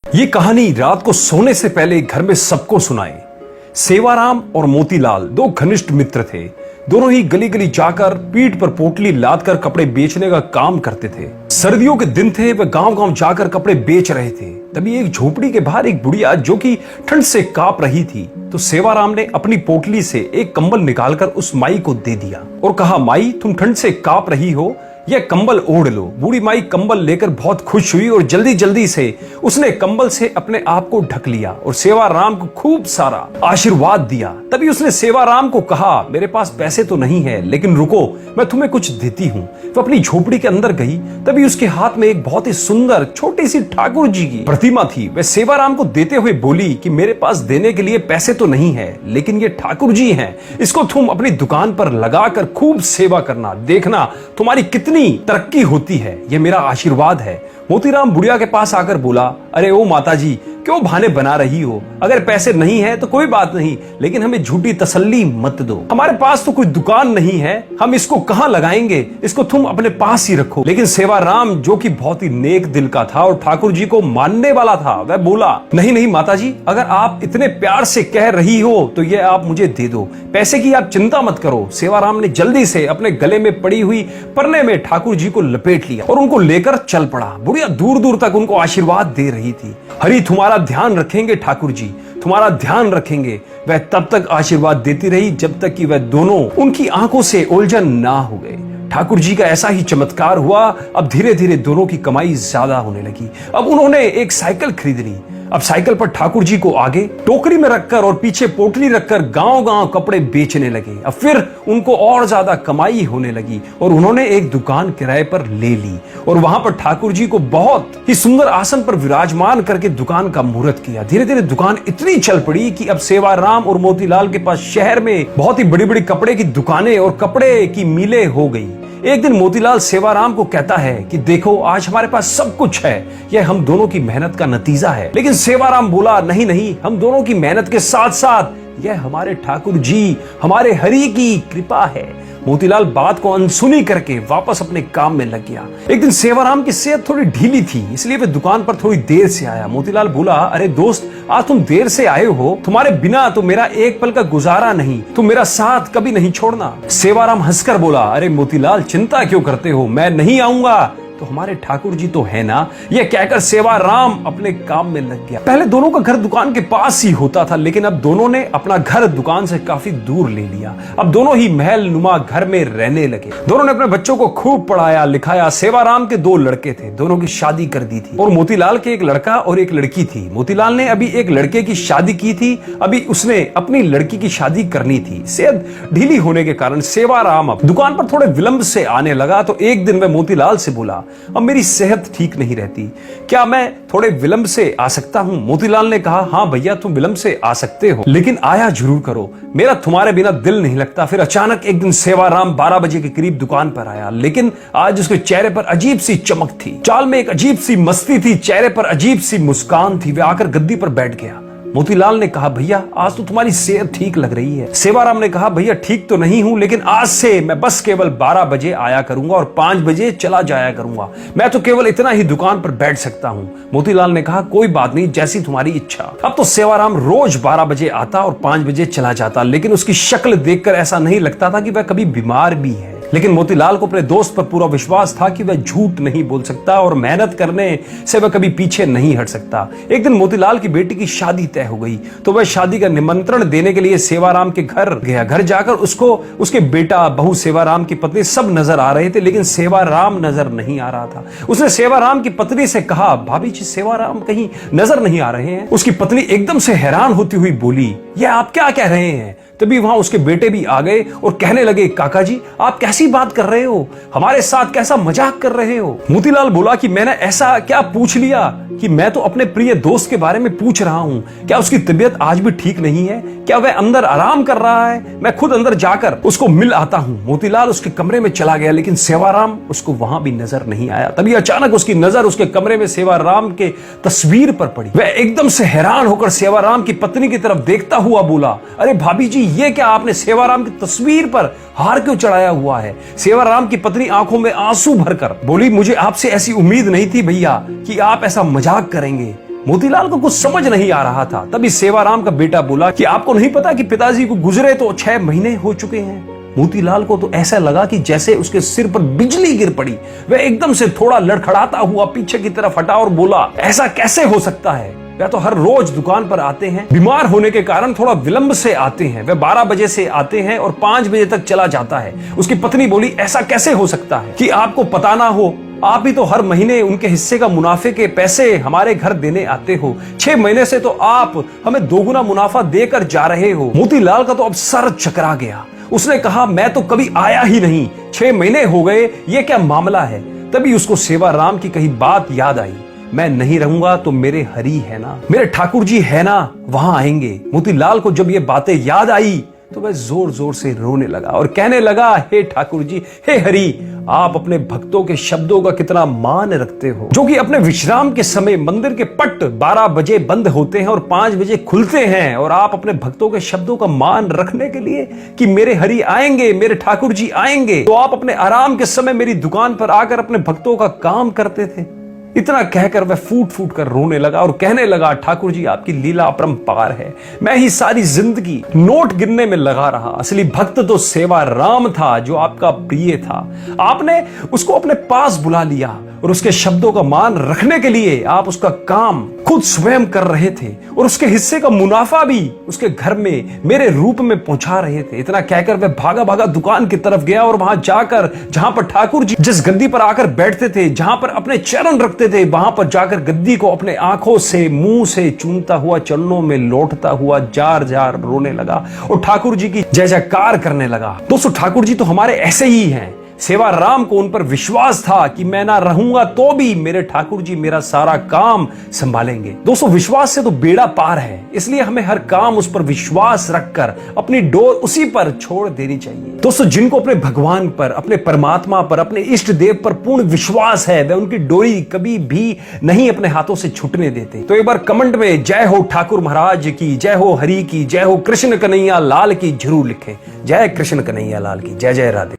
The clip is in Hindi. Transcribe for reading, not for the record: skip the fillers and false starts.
ये कहानी रात को सोने से पहले घर में सबको सुनाई। सेवाराम और मोतीलाल दो घनिष्ठ मित्र थे। दोनों ही गली गली जाकर पीठ पर पोटली लादकर कपड़े बेचने का काम करते थे। सर्दियों के दिन थे, वे गांव गांव जाकर कपड़े बेच रहे थे। तभी एक झोपड़ी के बाहर एक बुढ़िया जो कि ठंड से कांप रही थी, तो सेवाराम ने अपनी पोटली से एक कंबल निकालकर उस माई को दे दिया और कहा, माई तुम ठंड से कांप रही हो, यह कंबल ओढ़ लो। बूढ़ी माई कंबल लेकर बहुत खुश हुई और जल्दी जल्दी से उसने कंबल से अपने आप को ढक लिया और सेवाराम को खूब सारा आशीर्वाद दिया। तभी उसने सेवाराम को कहा, मेरे पास पैसे तो नहीं है, लेकिन रुको, मैं तुम्हें कुछ देती हूँ। वो अपनी झोपड़ी के अंदर गई। तभी उसके हाथ में एक बहुत ही सुंदर छोटी सी ठाकुर जी की प्रतिमा थी। वह सेवाराम को देते हुए बोली कि मेरे पास देने के लिए पैसे तो नहीं है, लेकिन ये ठाकुर जी हैं, इसको तुम अपनी दुकान पर लगाकर खूब सेवा करना, देखना तुम्हारी कितनी तरक्की होती है, ये मेरा आशीर्वाद है। मोतीराम बुढ़िया के पास आकर बोला, अरे ओ माता जी, क्यों बहाने बना रही हो? अगर पैसे नहीं है तो कोई बात नहीं, लेकिन हमें झूठी तसल्ली मत दो। हमारे पास तो कोई दुकान नहीं है, हम इसको कहां लगाएंगे? इसको तुम अपने पास ही रखो। लेकिन सेवाराम, जो कि बहुत ही नेक दिल का था और ठाकुर जी को मानने वाला था, वह बोला, नहीं नहीं माता जी, अगर आप इतने प्यार से कह रही हो तो ये आप मुझे दे दो, पैसे की आप चिंता मत करो। सेवाराम ने जल्दी से अपने गले में पड़ी हुई परने में ठाकुर जी को लपेट लिया और उनको लेकर चल पड़ा। बुढ़िया दूर दूर तक उनको आशीर्वाद दे रही थी। हरि तुम्हारा ध्यान रखेंगे ठाकुर जी, तुम्हारा ध्यान रखेंगे। वह तब तक आशीर्वाद देती रही जब तक कि वह दोनों उनकी आंखों से ओझल ना हो गए। ठाकुर जी का ऐसा ही चमत्कार हुआ। अब धीरे धीरे दोनों की कमाई ज्यादा होने लगी। अब उन्होंने एक साइकिल खरीद ली। अब साइकिल पर ठाकुर जी को आगे टोकरी में रखकर और पीछे पोटली रखकर गांव गांव कपड़े बेचने लगे। अब फिर उनको और ज्यादा कमाई होने लगी और उन्होंने एक दुकान किराए पर ले ली और वहां पर ठाकुर जी को बहुत ही सुंदर आसन पर विराजमान करके दुकान का मुहूर्त किया। धीरे धीरे दुकान इतनी चल पड़ी कि अब सेवाराम और मोतीलाल के पास शहर में बहुत ही बड़ी बड़ी कपड़े की दुकानें और कपड़े की मिलें हो गई। एक दिन मोतीलाल सेवाराम को कहता है कि देखो, आज हमारे पास सब कुछ है, यह हम दोनों की मेहनत का नतीजा है। लेकिन सेवाराम बोला, नहीं नहीं, हम दोनों की मेहनत के साथ साथ यह हमारे ठाकुर जी, हमारे हरि की कृपा है। मोतीलाल बात को अनसुनी करके वापस अपने काम में लग गया। एक दिन सेवाराम की सेहत थोड़ी ढीली थी, इसलिए वे दुकान पर थोड़ी देर से आया। मोतीलाल बोला, अरे दोस्त, आज तुम देर से आए हो, तुम्हारे बिना तो मेरा एक पल का गुजारा नहीं, तुम मेरा साथ कभी नहीं छोड़ना। सेवाराम हंसकर बोला, अरे मोतीलाल, चिंता क्यों करते हो, मैं नहीं आऊंगा तो हमारे ठाकुर जी तो है ना। यह कहकर सेवाराम अपने काम में लग गया। पहले दोनों का घर दुकान के पास ही होता था, लेकिन अब दोनों ने अपना घर दुकान से काफी दूर ले लिया। अब दोनों ही महल नुमा घर में रहने लगे। दोनों ने अपने बच्चों को खूब पढ़ाया लिखाया। सेवाराम के दो लड़के थे, दोनों की शादी कर दी थी और मोतीलाल के एक लड़का और एक लड़की थी। मोतीलाल ने अभी एक लड़के की शादी की थी, अभी उसने अपनी लड़की की शादी करनी थी। सेहत ढीली होने के कारण सेवाराम अब दुकान पर थोड़े विलंब से आने लगा। तो एक दिन वह मोतीलाल से बोला, अब मेरी सेहत ठीक नहीं रहती, क्या मैं थोड़े विलंब से आ सकता हूं? मोतीलाल ने कहा, हाँ भैया, तुम विलंब से आ सकते हो, लेकिन आया जरूर करो, मेरा तुम्हारे बिना दिल नहीं लगता। फिर अचानक एक दिन सेवाराम 12 बजे के करीब दुकान पर आया, लेकिन आज उसके चेहरे पर अजीब सी चमक थी, चाल में एक अजीब सी मस्ती थी, चेहरे पर अजीब सी मुस्कान थी। वह आकर गद्दी पर बैठ गया। मोतीलाल ने कहा, भैया, आज तो तुम्हारी सेहत ठीक लग रही है। सेवाराम ने कहा, भैया, ठीक तो नहीं हूं, लेकिन आज से मैं बस केवल 12 बजे आया करूंगा और 5 बजे चला जाया करूंगा। मैं तो केवल इतना ही दुकान पर बैठ सकता हूं। मोतीलाल ने कहा, कोई बात नहीं, जैसी तुम्हारी इच्छा। अब तो सेवाराम रोज 12 बजे आता और 5 बजे चला जाता, लेकिन उसकी शक्ल देखकर ऐसा नहीं लगता था कि वह कभी बीमार भी है। लेकिन मोतीलाल को अपने दोस्त पर पूरा विश्वास था कि वह झूठ नहीं बोल सकता और मेहनत करने से वह कभी पीछे नहीं हट सकता। एक दिन मोतीलाल की बेटी की शादी तय हो गई, तो वह शादी का निमंत्रण देने के लिए सेवाराम के घर गया। घर जाकर उसको उसके बेटा, बहू, सेवाराम की पत्नी सब नजर आ रहे थे, लेकिन सेवाराम नजर नहीं आ रहा था। उसने सेवाराम की पत्नी से कहा, भाभी जी, सेवाराम कहीं नजर नहीं आ रहे हैं। उसकी पत्नी एकदम से हैरान होती हुई बोली, यह आप क्या कह रहे हैं? तभी वहां उसके बेटे भी आ गए और कहने लगे, काका जी, आप कैसी बात कर रहे हो, हमारे साथ कैसा मजाक कर रहे हो? मोतीलाल बोला कि मैंने ऐसा क्या पूछ लिया कि मैं तो अपने प्रिय दोस्त के बारे में पूछ रहा हूं। क्या उसकी तबीयत आज भी ठीक नहीं है? क्या वह अंदर आराम कर रहा है? मैं खुद अंदर जाकर उसको मिल आता हूं। मोतीलाल उसके कमरे में चला गया, लेकिन सेवाराम उसको वहां भी नजर नहीं आया। तभी अचानक उसकी नजर उसके कमरे में सेवाराम के तस्वीर पर पड़ी। वह एकदम से हैरान होकर सेवाराम की पत्नी की तरफ देखता हुआ बोला, अरे भाभी जी, ये क्या आपने सेवाराम की तस्वीर पर हार क्यों चढ़ाया हुआ है? सेवाराम की पत्नी आंखों में आंसू भरकर बोली, मुझे आपसे ऐसी उम्मीद नहीं थी भैया कि आप ऐसा मजाक करेंगे। मोतीलाल को कुछ समझ नहीं आ रहा था। तभी सेवाराम का बेटा बोला कि आपको नहीं पता कि पिताजी को गुजरे तो 6 महीने हो चुके हैं। मोतीलाल को तो ऐसा लगा कि जैसे उसके सिर पर बिजली गिर पड़ी। वह एकदम से थोड़ा लड़खड़ाता हुआ पीछे की तरफ हटा और बोला, ऐसा कैसे हो सकता है? वह तो हर रोज दुकान पर आते हैं, बीमार होने के कारण थोड़ा विलंब से आते हैं। वह 12 बजे से आते हैं और 5 बजे तक चला जाता है। उसकी पत्नी बोली, ऐसा कैसे हो सकता है कि आपको पता ना हो? आप ही तो हर महीने उनके हिस्से का मुनाफे के पैसे हमारे घर देने आते हो। 6 महीने से तो आप हमें दोगुना मुनाफा देकर जा रहे हो। मोतीलाल का तो अब सर चकरा गया। उसने कहा, मैं तो कभी आया ही नहीं, 6 महीने हो गए, ये क्या मामला है? तभी उसको सेवाराम की कही बात याद आई, मैं नहीं रहूंगा तो मेरे हरि है ना, मेरे ठाकुर जी है ना, वहां आएंगे। मोतीलाल को जब ये बातें याद आई तो वह जोर जोर से रोने लगा और कहने लगा, हे ठाकुर जी, हे हरि, आप अपने भक्तों के शब्दों का कितना मान रखते हो, जो कि अपने विश्राम के समय मंदिर के पट 12 बजे बंद होते हैं और 5 बजे खुलते हैं। और आप अपने भक्तों के शब्दों का मान रखने के लिए कि मेरे हरि आएंगे, मेरे ठाकुर जी आएंगे, तो आप अपने आराम के समय मेरी दुकान पर आकर अपने भक्तों का काम करते थे। इतना कहकर वह फूट फूट कर रोने लगा और कहने लगा, ठाकुर जी आपकी लीला अपरंपार है। मैं ही सारी जिंदगी नोट गिनने में लगा रहा। असली भक्त तो सेवाराम था, जो आपका प्रिय था। आपने उसको अपने पास बुला लिया और उसके शब्दों का मान रखने के लिए आप उसका काम खुद स्वयं कर रहे थे और उसके हिस्से का मुनाफा भी उसके घर में मेरे रूप में पहुंचा रहे थे। इतना कहकर वह भागा भागा दुकान की तरफ गया और वहां जाकर, जहां पर ठाकुर जी जिस गद्दी पर आकर बैठते थे, जहां पर अपने चरण रखते थे, वहां पर जाकर गद्दी को अपने आंखों से, मुंह से चूमता हुआ, चरणों में लौटता हुआ जार जार रोने लगा और ठाकुर जी की जय जयकार करने लगा। दोस्तों, ठाकुर जी तो हमारे ऐसे ही हैं। सेवाराम को उन पर विश्वास था कि मैं ना रहूंगा तो भी मेरे ठाकुर जी मेरा सारा काम संभालेंगे। दोस्तों, विश्वास से तो बेड़ा पार है, इसलिए हमें हर काम उस पर विश्वास रखकर अपनी डोर उसी पर छोड़ देनी चाहिए। दोस्तों, जिनको अपने भगवान पर, अपने परमात्मा पर, अपने इष्ट देव पर पूर्ण विश्वास है, वे उनकी डोरी कभी भी नहीं अपने हाथों से छूटने देते। तो एक बार कमेंट में जय हो ठाकुर महाराज की, जय हो हरि की, जय हो कृष्ण कन्हैया लाल की जरूर लिखें। जय कृष्ण कन्हैया लाल की, जय जय राधे।